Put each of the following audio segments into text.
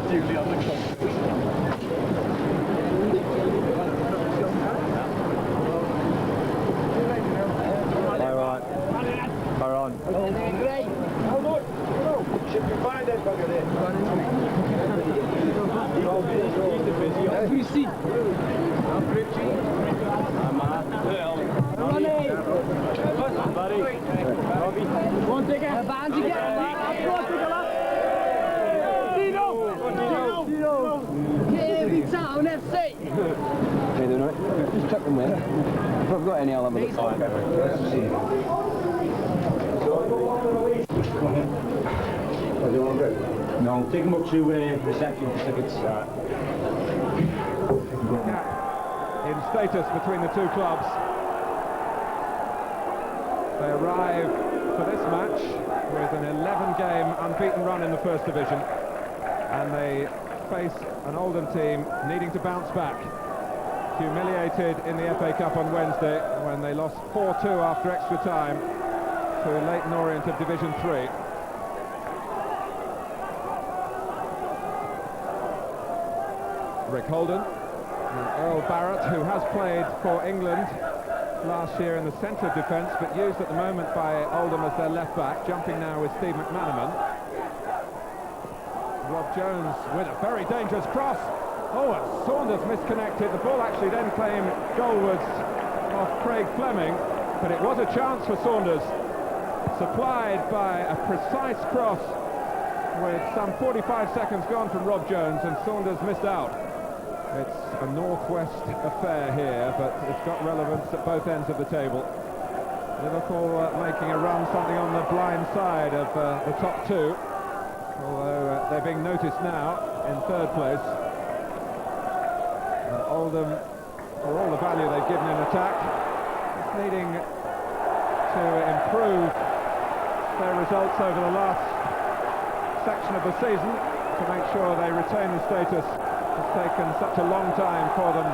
duly on the clock. Fire on. Should be fine then, bugger there. You see. One ticket. Town FC. How you doing, right? Just check them in. If I've got any, I'll have a look. What do you want to do? No, take them up to reception for tickets. In status between the two clubs. They arrive for this match with an 11-game unbeaten run in the First Division, and they face an Oldham team needing to bounce back. Humiliated in the FA Cup on Wednesday when they lost 4-2 after extra time to Leyton Orient of Division 3. Rick Holden and Earl Barrett, who has played for England last year in the centre of defence, but used at the moment by Oldham as their left back, jumping now with Steve McManaman. Rob Jones with a very dangerous cross. Oh, and Saunders misconnected. The ball actually then came goalwards off Craig Fleming, but it was a chance for Saunders, supplied by a precise cross with some 45 seconds gone from Rob Jones, and Saunders missed out. It's a northwest affair here, but it's got relevance at both ends of the table. Liverpool making a run, something on the blind side of the top two, although they're being noticed now in third place. Oldham, for all the value they've given in attack, is needing to improve their results over the last section of the season to make sure they retain the status. It's taken such a long time for them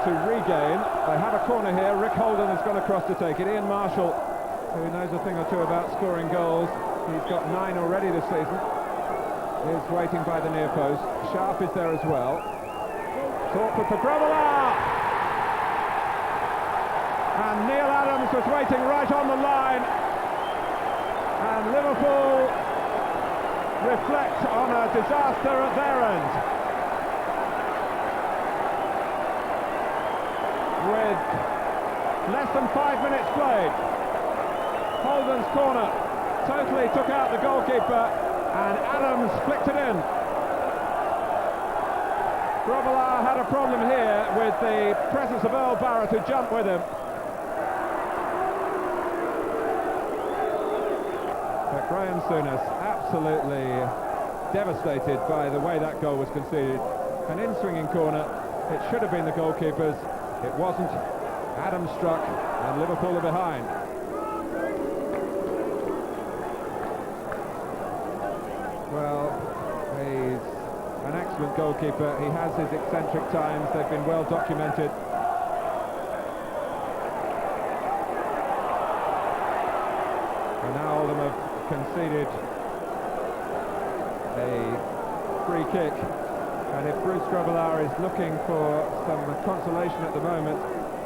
to regain. They have a corner here. Rick Holden has gone across to take it. Ian Marshall, who knows a thing or two about scoring goals, he's got 9 already this season, is waiting by the near post. Sharp is there as well. Awkward for Grobbelaar! And Neil Adams was waiting right on the line. And Liverpool reflect on a disaster at their end. With less than 5 minutes played, Holden's corner totally took out the goalkeeper, and Adams flicked it in. Grobbelaar had a problem here with the presence of Earl Barrett, who jumped with him. But Graham Souness absolutely devastated by the way that goal was conceded. An in-swinging corner. It should have been the goalkeeper's. It wasn't. Adams struck, and Liverpool are behind. Well, he's an excellent goalkeeper. He has his eccentric times. They've been well documented. And now Oldham have conceded a free kick. And if Bruce Grobbelaar is looking for some consolation at the moment,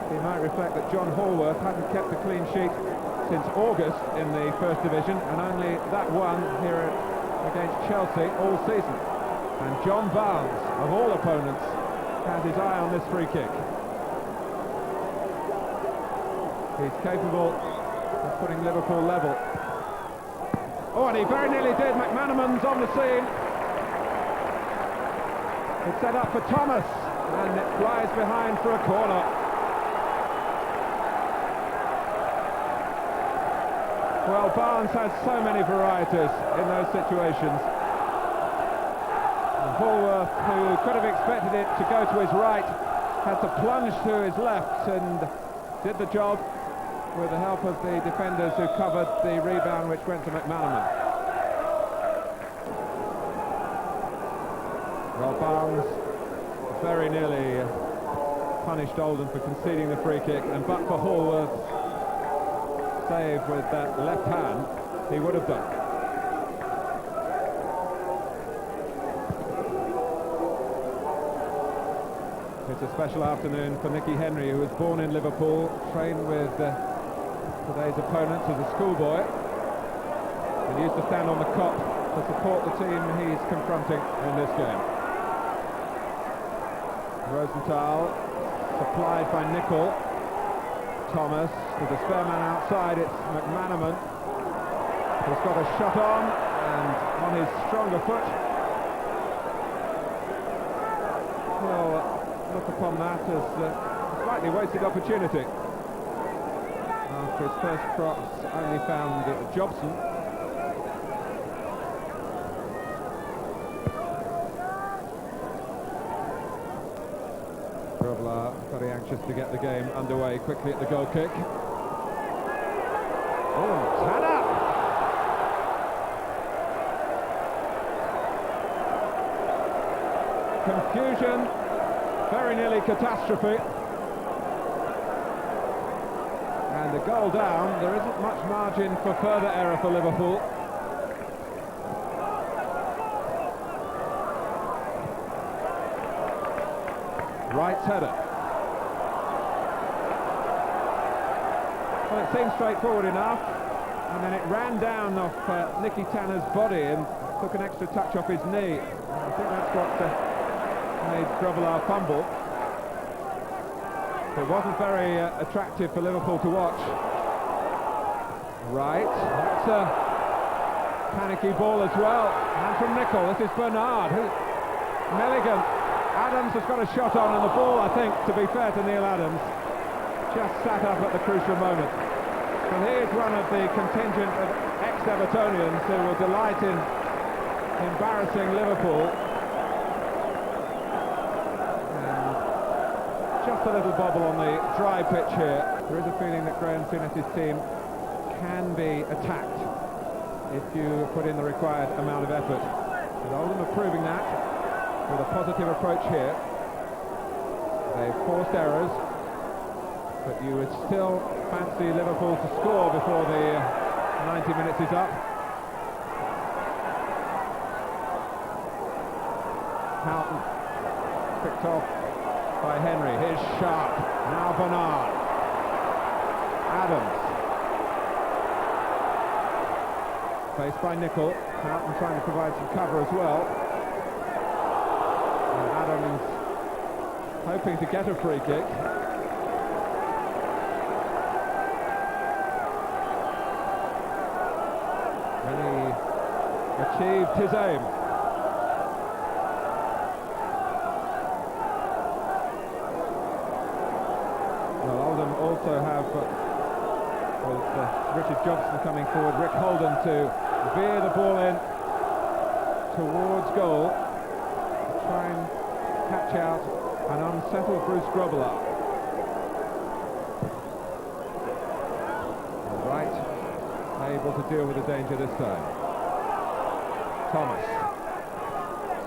he might reflect that John Hallworth hadn't kept a clean sheet since August in the First Division, and only that one here against Chelsea all season. And John Barnes, of all opponents, has his eye on this free kick. He's capable of putting Liverpool level. Oh, and he very nearly did. McManaman's on the scene. It's set up for Thomas, and it flies behind for a corner. Well, Barnes has so many varieties in those situations. Hallworth, who could have expected it to go to his right, had to plunge to his left and did the job with the help of the defenders who covered the rebound which went to McManaman. Well, Barnes very nearly punished Oldham for conceding the free kick, and but for Hallworth's save with that left hand, he would have done. It's a special afternoon for Nicky Henry, who was born in Liverpool, trained with today's opponents as a schoolboy. He used to stand on the cop to support the team he's confronting in this game. Rosenthal, supplied by Nicol. Thomas, with a spare man outside, it's McManaman. He's got a shot on his stronger foot. Well, look upon that as a slightly wasted opportunity. After his first cross, only found Jobson. Grobler very anxious to get the game underway quickly at the goal kick. Oh, Tanner! Confusion, very nearly catastrophe. And a goal down, there isn't much margin for further error for Liverpool. Wright's header. Well, it seemed straightforward enough, and then it ran down off Nicky Tanner's body and took an extra touch off his knee. I think that's what made Grobler fumble. It wasn't very attractive for Liverpool to watch. Right, that's a panicky ball as well. And from Nicol, this is Bernard. Milligan. Adams has got a shot on, and the ball, I think, to be fair to Neil Adams, just sat up at the crucial moment. And he is one of the contingent of ex-Evertonians who will delight in embarrassing Liverpool. And just a little bobble on the dry pitch here. There is a feeling that Graham Souness's team can be attacked if you put in the required amount of effort. And Oldham are proving that with a positive approach here. They've forced errors, but you would still fancy Liverpool to score before the 90 minutes is up. Houghton picked off by Henry. Here's Sharp. Now Bernard. Adams. Faced by Nicol. Houghton trying to provide some cover as well. And Adams hoping to get a free kick. And he achieved his aim. Well, Oldham also have, with Richard Jobson coming forward, Rick Holden to veer the ball in towards goal, to try and catch out an unsettled Bruce Grobler. Right, able to deal with the danger this time. Thomas.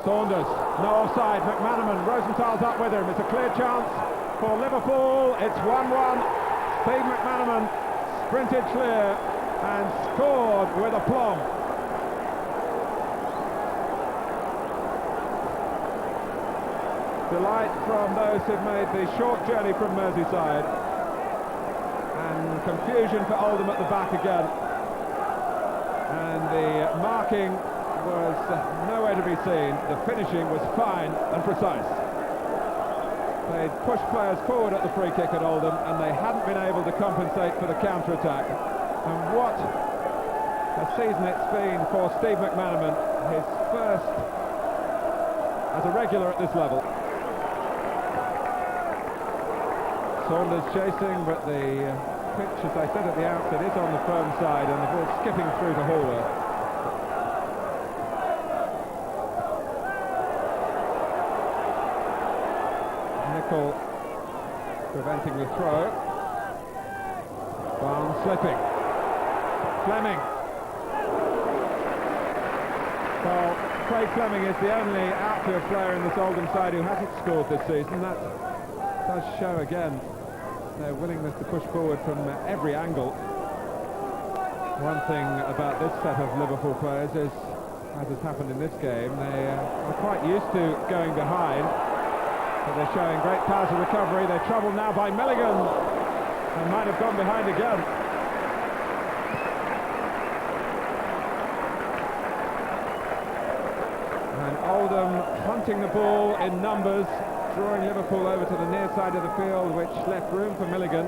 Saunders, no offside. McManaman, Rosenthal's up with him. It's a clear chance for Liverpool. It's 1-1. Steve McManaman sprinted clear and scored with aplomb. Delight from those who've made the short journey from Merseyside, and confusion for Oldham at the back again. And the marking was nowhere to be seen. The finishing was fine and precise. They'd pushed players forward at the free kick at Oldham, and they hadn't been able to compensate for the counter-attack. And what a season it's been for Steve McManaman, his first as a regular at this level. Saunders chasing, but the pitch, as I said at the outset, is on the firm side, and the ball skipping through the hallway. Nicol preventing the throw. Barnes slipping. Fleming. Well, Craig Fleming is the only outfield player in this Oldham side who hasn't scored this season. That does show again their willingness to push forward from every angle. One thing about this set of Liverpool players is, as has happened in this game, they are quite used to going behind. But they're showing great powers of recovery. They're troubled now by Milligan, and might have gone behind again. And Oldham hunting the ball in numbers, drawing Liverpool over to the near side of the field, which left room for Milligan.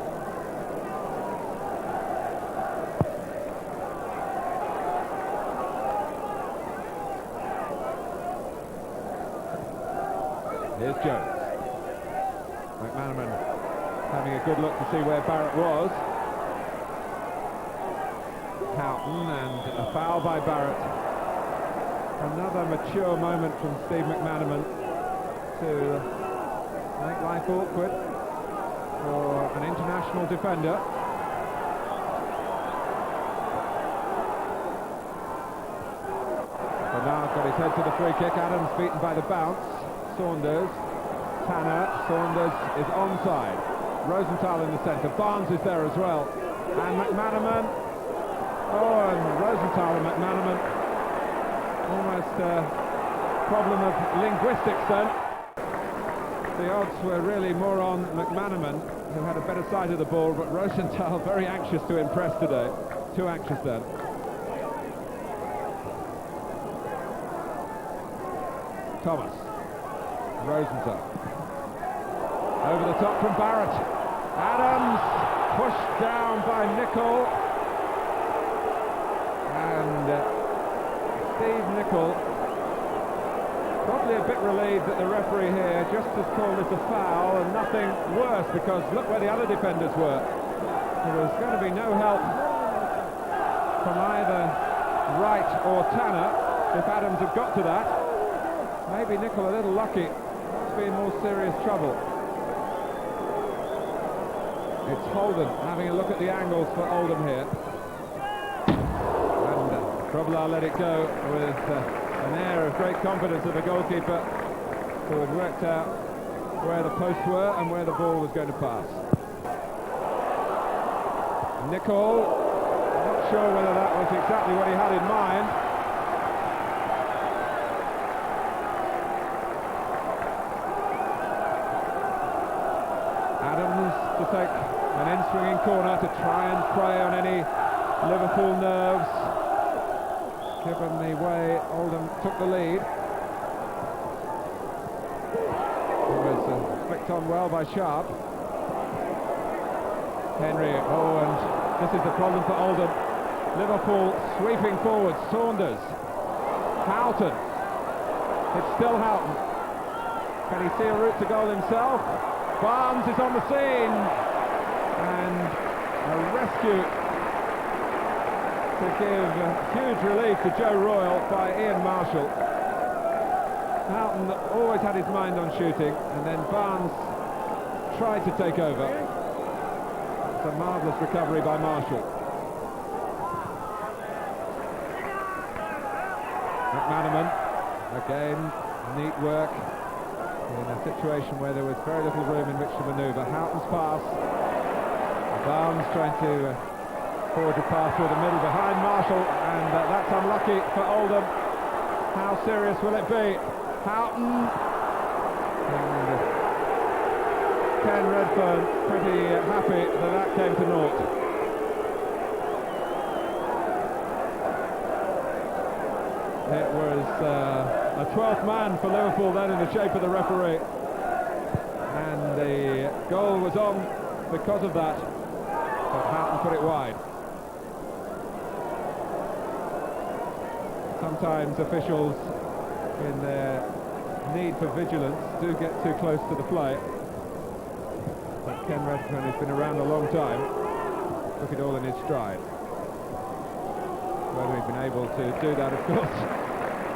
Here's Jones. McManaman having a good look to see where Barrett was. Houghton, and a foul by Barrett. Another mature moment from Steve McManaman to make life awkward for an international defender. Bernard got his head to the free kick. Adams beaten by the bounce. Saunders, Tanner, Saunders is onside. Rosenthal in the centre. Barnes is there as well. And McManaman. Oh, and Rosenthal and McManaman. Almost a problem of linguistics then. The odds were really more on McManaman, who had a better side of the ball, but Rosenthal very anxious to impress today. Too anxious then. Thomas. Rosenthal. Over the top from Barrett. Adams pushed down by Nicol. And Steve Nicol, probably a bit relieved that the referee here just has called this a foul and nothing worse, because look where the other defenders were. There was going to be no help from either Wright or Tanner if Adams had got to that. Maybe Nicol a little lucky. It's been more serious trouble. It's Holden having a look at the angles for Oldham here. And trouble, I'll let it go with an air of great confidence of the goalkeeper, who had worked out where the posts were and where the ball was going to pass. Nicol, not sure whether that was exactly what he had in mind. To take an in-swinging corner to try and prey on any Liverpool nerves, given the way Oldham took the lead. It was flicked on well by Sharp. Henry, oh, and this is the problem for Oldham. Liverpool sweeping forward. Saunders, Houghton. It's still Houghton. Can he see a route to goal himself? Barnes is on the scene, and a rescue to give huge relief to Joe Royle by Ian Marshall. Houghton always had his mind on shooting, and then Barnes tried to take over. It's a marvellous recovery by Marshall. McManaman, again, neat work in a situation where there was very little room in which to manoeuvre. Houghton's pass. Barnes trying to forge a pass through the middle behind Marshall, and that's unlucky for Oldham. How serious will it be? Houghton. And Ken Redfern pretty happy that came to naught. It was a 12th man for Liverpool then, in the shape of the referee, and the goal was on because of that, but Houghton put it wide. Sometimes officials, in their need for vigilance, do get too close to the play, but Ken Redfern has been around a long time, took it all in his stride. Whether he's been able to do that, of course,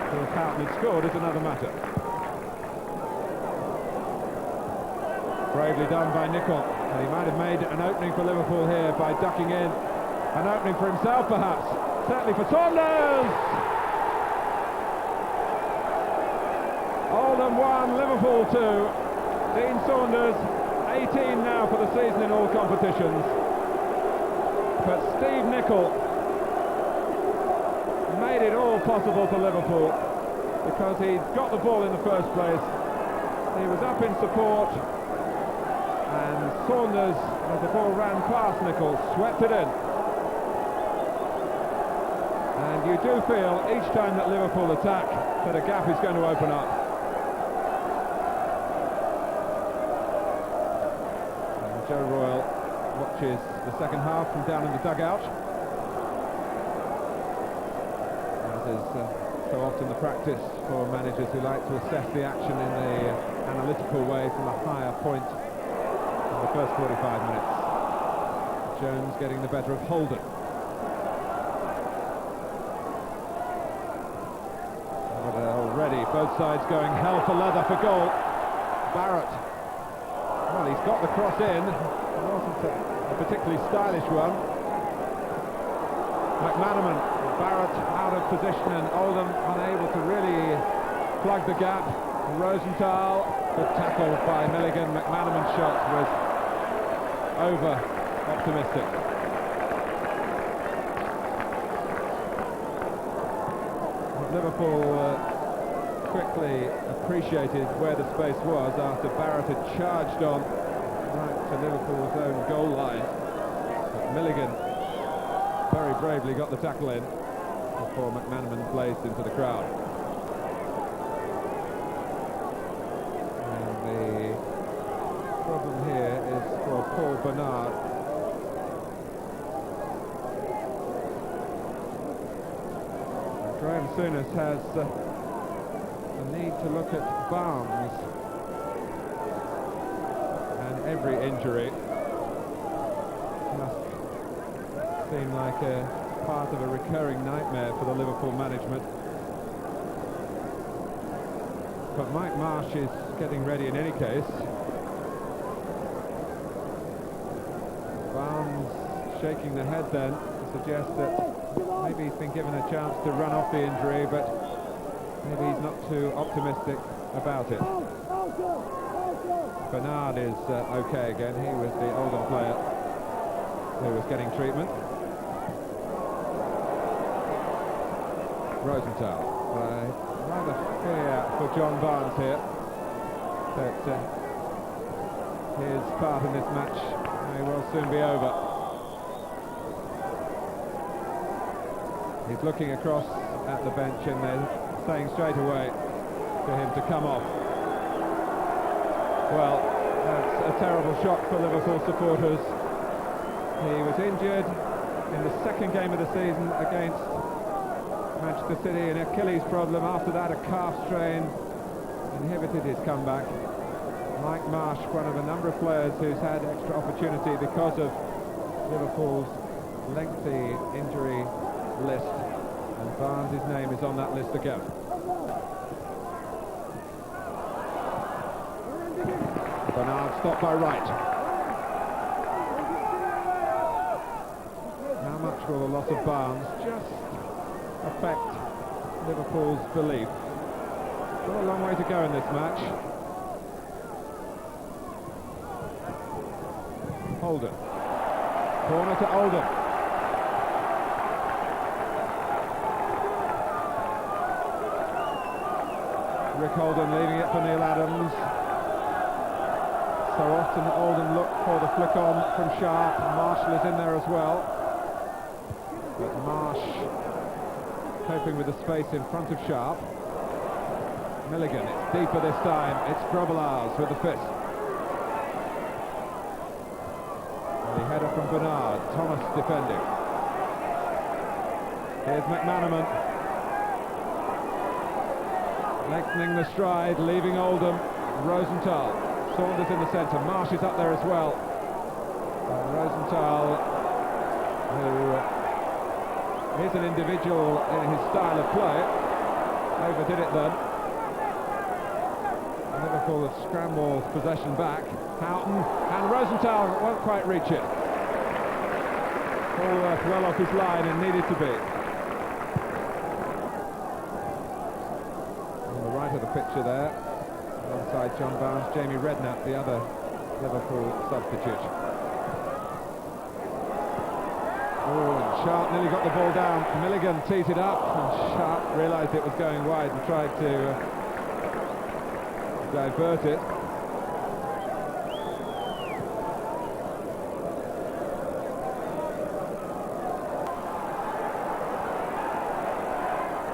if Houghton had scored, is another matter. Bravely done by Nicol, and he might have made an opening for Liverpool here by ducking in. An opening for himself, perhaps. Certainly for Saunders! Oldham 1, Liverpool 2. Dean Saunders, 18 now for the season in all competitions. But Steve Nicol made it all possible for Liverpool, because he'd got the ball in the first place, He was up in support, and Saunders, as the ball ran past Nichols, swept it in. And you do feel each time that Liverpool attack that a gap is going to open up. And Joe Royle watches the second half from down in the dugout. As is so often the practice for managers who like to assess the action in the analytical way from a higher point in the first 45 minutes. Jones getting the better of Holden. But already both sides going hell for leather for goal. Barrett. Well, he's got the cross in. It wasn't a particularly stylish one. McManaman, Barrett out of position, and Oldham unable to really plug the gap. Rosenthal, good tackle by Milligan. McManaman's shot was over-optimistic. Liverpool quickly appreciated where the space was after Barrett had charged on right to Liverpool's own goal line. But Milligan very bravely got the tackle in before McManaman blazed into the crowd. And the problem here is for Paul Bernard. Graham Souness has a need to look at Barnes, and every injury must seem like a part of a recurring nightmare for the Liverpool management. But Mike Marsh is getting ready in any case. Barnes shaking the head then to suggest that maybe he's been given a chance to run off the injury, but maybe he's not too optimistic about it. Bernard is okay again. He was the Oldham player who was getting treatment. Rosenthal. I rather fear for John Barnes here that his part in this match may well soon be over. He's looking across at the bench and they're saying straight away to him to come off. Well, that's a terrible shock for Liverpool supporters. He was injured in the second game of the season against Manchester City, an Achilles problem. After that, a calf strain inhibited his comeback. Mike Marsh, one of a number of players who's had extra opportunity because of Liverpool's lengthy injury list, and Barnes' name is on that list again. Bernard stopped by Wright. How much will the loss of Barnes just affect Liverpool's belief? Still a long way to go in this match. Holden. Corner to Oldham. Rick Holden leaving it for Neil Adams. So often Oldham look for the flick on from Sharp. Marshall is in there as well. But Marsh coping with the space in front of Sharp. Milligan, it's deeper this time. It's Grobbelaars with the fist. And the header from Bernard. Thomas defending. Here's McManaman. Lengthening the stride, leaving Oldham. Rosenthal. Saunders in the centre. Marsh is up there as well. Rosenthal, who is an individual in his style of play, overdid it then. Liverpool have scrambled possession back. Houghton, and Rosenthal won't quite reach it. All well off his line and needed to be. On the right of the picture there, alongside John Barnes, Jamie Redknapp, the other Liverpool substitute. Oh, and Sharp nearly got the ball down. Milligan teed it up, and Sharp realised it was going wide and tried to divert it.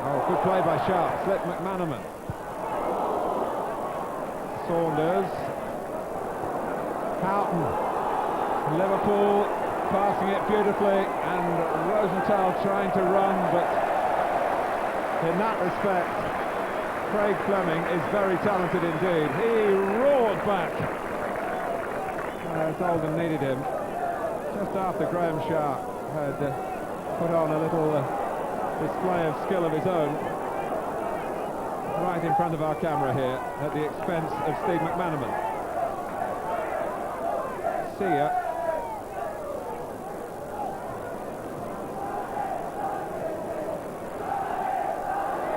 Oh, good play by Sharp. Slip McManaman. Saunders. Houghton. Liverpool passing it beautifully, and Rosenthal trying to run, but in that respect, Craig Fleming is very talented indeed. He roared back as Oldham needed him, just after Graham Sharp had put on a little display of skill of his own, right in front of our camera here, at the expense of Steve McManaman. See ya.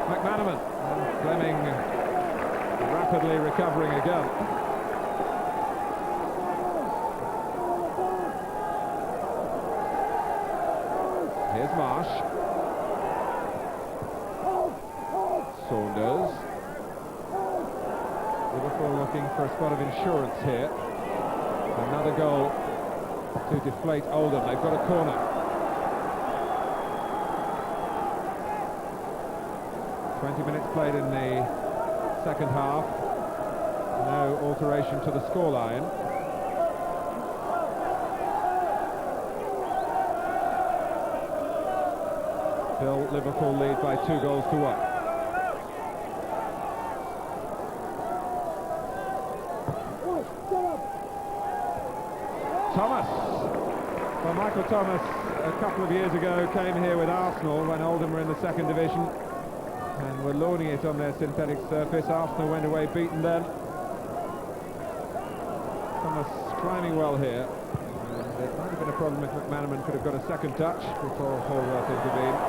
McManaman, Fleming rapidly recovering again. Here's Marsh. Saunders. Liverpool looking for a spot of insurance here. Another goal to deflate Oldham. They've got a corner. 20 minutes played in the second half. No alteration to the scoreline. Still Liverpool lead by 2-1. Thomas. Well, Michael Thomas a couple of years ago came here with Arsenal when Oldham were in the second division and were lauding it on their synthetic surface. Arsenal went away beaten then. Thomas climbing well here. And it might have been a problem if McManaman could have got a second touch before Hallworth intervened.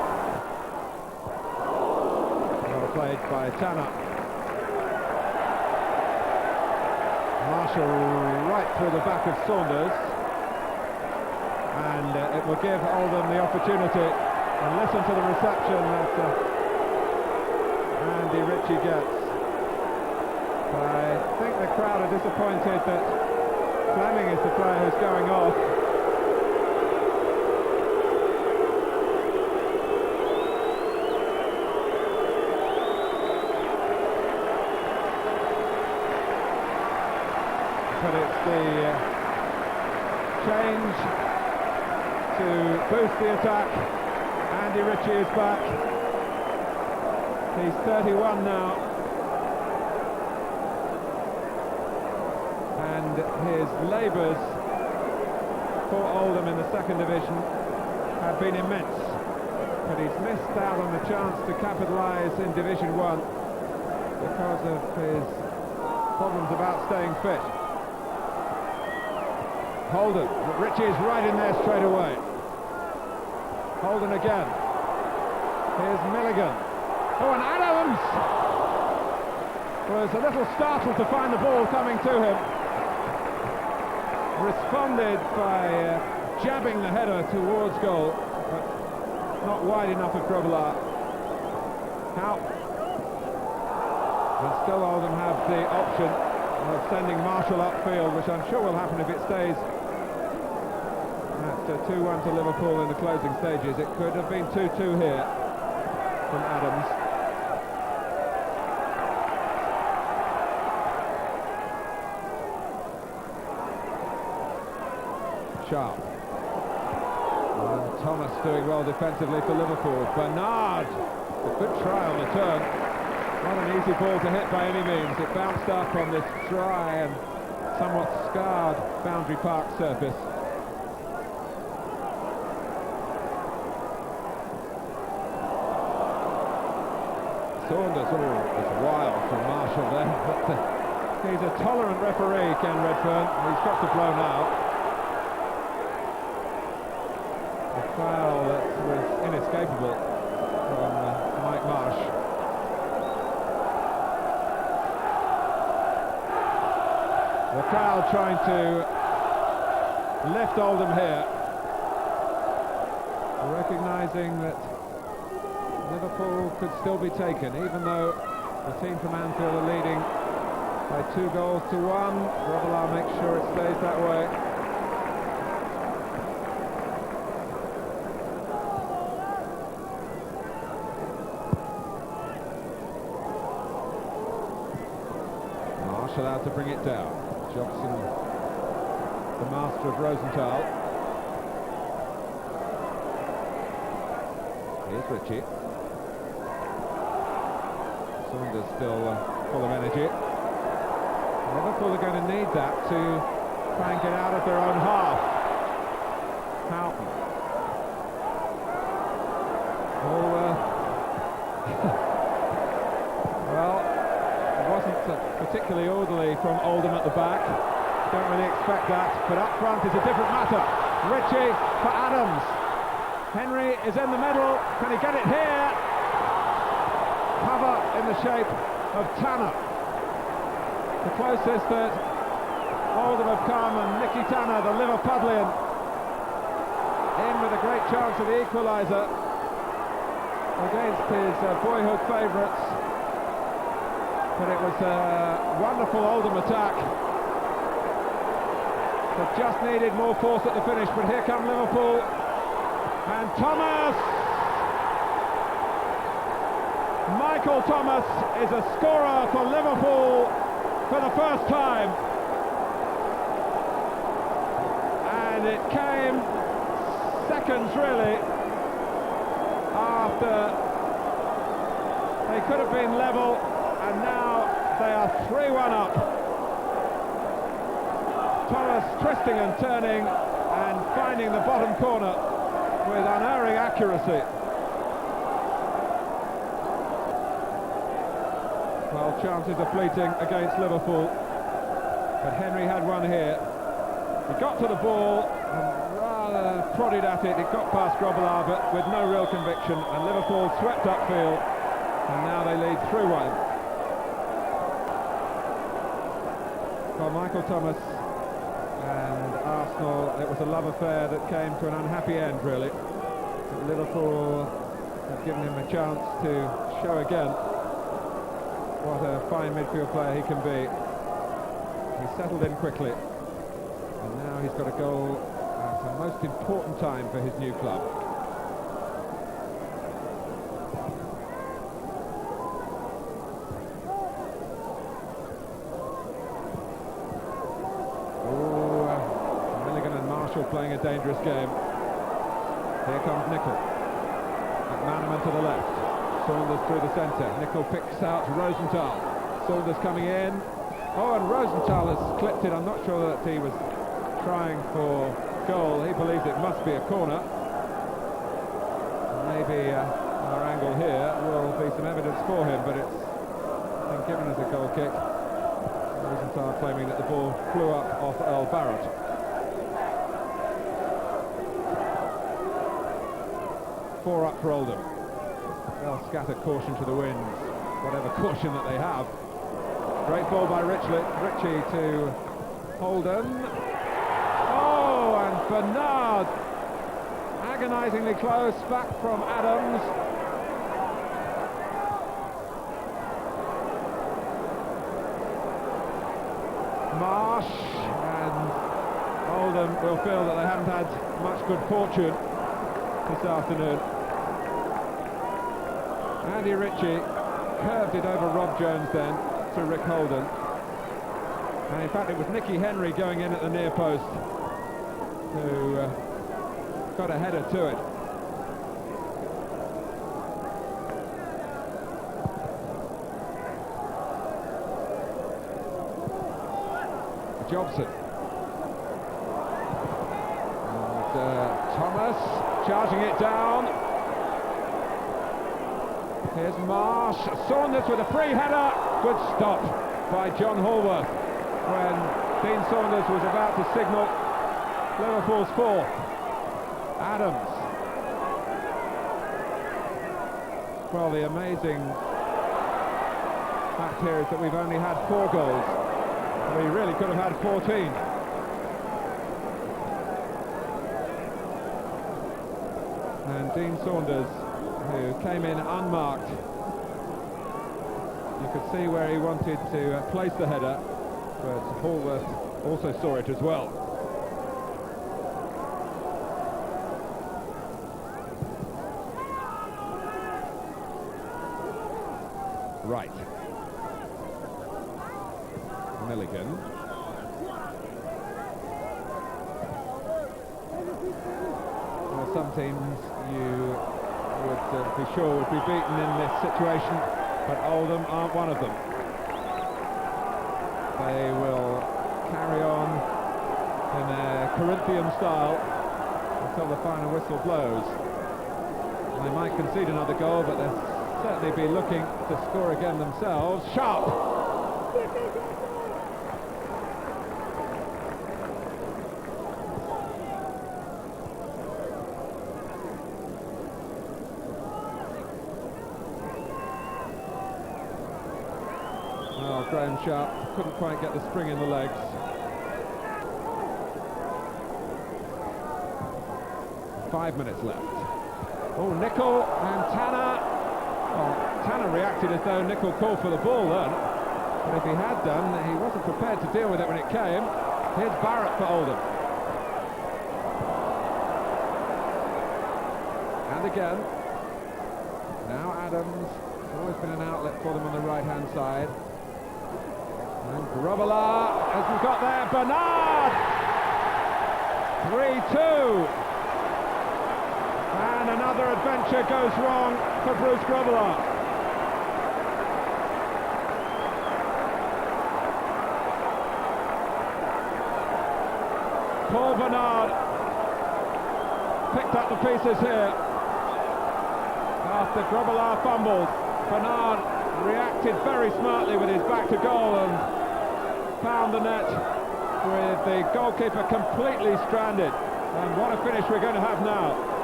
Well played by Tanner. Marshall right through the back of Saunders. And it will give Oldham the opportunity. And listen to the reception that Andy Ritchie gets. I think the crowd are disappointed that Fleming is the player who's going off. But it's the change to boost the attack. Andy Ritchie is back. He's 31 now. And his labours for Oldham in the second division have been immense. But he's missed out on the chance to capitalise in Division 1 because of his problems about staying fit. Holden, Ritchie is right in there straight away. Holden again. Here's Milligan. Oh, and Adams was a little startled to find the ball coming to him. Responded by jabbing the header towards goal, but not wide enough of Grobbelaar. How? And still Oldham have the option of sending Marshall upfield, which I'm sure will happen if it stays at 2-1 to Liverpool in the closing stages. It could have been 2-2 here from Adams. Sharp. And Thomas doing well defensively for Liverpool. Bernard, a good try on the turn. Not an easy ball to hit by any means. It bounced up on this dry and somewhat scarred Boundary Park surface. Saunders, oh, it's wild from Marshall there, but he's a tolerant referee, Ken Redfern. He's got to blow now. A foul that was inescapable from Mike Marsh. The crowd trying to lift Oldham here, recognising that Liverpool could still be taken, even though the team from Anfield are leading by 2-1. Grobbelaar makes sure it stays that way. Marsh allowed to bring it down. Jobson, the master of Rosenthal. Here's Ritchie. Saunders still full of energy. Liverpool are going to need that to try and get out of their own half. Houghton. Well, it wasn't particularly orderly from Oldham at the back. Don't really expect that, but up front is a different matter. Ritchie for Adams. Henry is in the middle. Can he get it here? Cover in the shape of Tanner. The closest that Oldham have come, and Nicky Tanner, the Liverpudlian, in with a great chance of the equaliser against his boyhood favourites. But it was a wonderful Oldham attack that just needed more force at the finish. But here come Liverpool, and Thomas! Michael Thomas is a scorer for Liverpool for the first time, and it came seconds really after they could have been level, and now they are 3-1 up. Thomas twisting and turning and finding the bottom corner with unerring accuracy. Well, chances are fleeting against Liverpool, but Henry had one here. He got to the ball and rather prodded at it. It got past Grobbelaar, but with no real conviction, and Liverpool swept upfield, and now they lead 3-1. Well, Michael Thomas and Arsenal, it was a love affair that came to an unhappy end, really. But Liverpool have given him a chance to show again what a fine midfield player he can be. He settled in quickly, and now he's got a goal at the most important time for his new club. Milligan and Marshall playing a dangerous game. Here comes Nicol. McManaman to the left. Saunders through the centre. Nicol picks out Rosenthal. Saunders coming in. Oh, and Rosenthal has clipped it. I'm not sure that he was trying for goal. He believes it must be a corner. Maybe our angle here will be some evidence for him, but it's been given as a goal kick. Rosenthal claiming that the ball flew up off Earl Barrett. Four up for Oldham. They'll scatter caution to the winds, whatever caution that they have. Great ball by Ritchie to Oldham. Oh, and Bernard, agonisingly close, back from Adams. Marsh, and Oldham will feel that they haven't had much good fortune this afternoon. Andy Ritchie curved it over Rob Jones then to Rick Holden, and in fact it was Nicky Henry going in at the near post who got a header to it. Jobson and Thomas charging it down. Here's Marsh. Saunders with a free header. Good stop by John Hallworth when Dean Saunders was about to signal Liverpool's fourth. Adams. Well, the amazing fact here is that we've only had 4 goals. We really could have had 14. And Dean Saunders, who came in unmarked, You could see where he wanted to place the header, but Hallworth also saw it as well. Right. Milligan. Well, some teams you would be sure would be beaten in this situation, but Oldham aren't one of them. They will carry on in a Corinthian style until the final whistle blows. And they might concede another goal, but they'll certainly be looking to score again themselves. Sharp! Oh, Graham Sharp couldn't quite get the spring in the legs. Five minutes left. Oh, Nicol and Tanner. Well, Tanner reacted as though Nicol called for the ball then, but if he had done, he wasn't prepared to deal with it when it came. Here's Barrett for Oldham. And again. Now Adams. Always been an outlet for them on the right-hand side. And Grobbelaar hasn't got there. Bernard! 3-2. And another adventure goes wrong for Bruce Grobbelaar. Paul Bernard picked up the pieces here. After Grobbelaar fumbled, Bernard reacted very smartly with his back to goal and found the net with the goalkeeper completely stranded. And what a finish we're going to have now.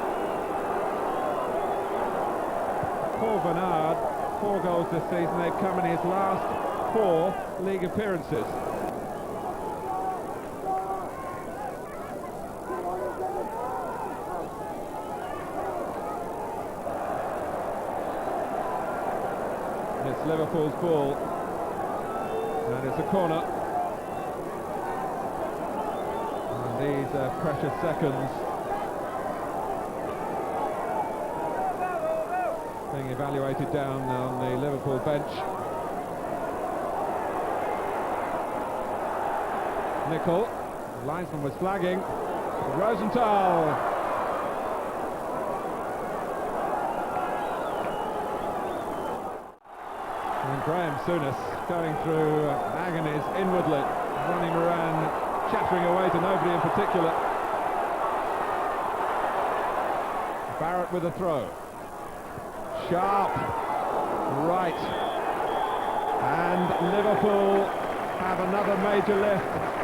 Paul Bernard, 4 goals this season. They've come in his last 4 league appearances. It's Liverpool's ball, and it's a corner. And these are precious seconds being evaluated down on the Liverpool bench. Nicol, the linesman was flagging. Rosenthal. And Graham Souness going through agonies inwardly, running around, chattering away to nobody in particular. Barrett with a throw. Sharp, right, and Liverpool have another major lift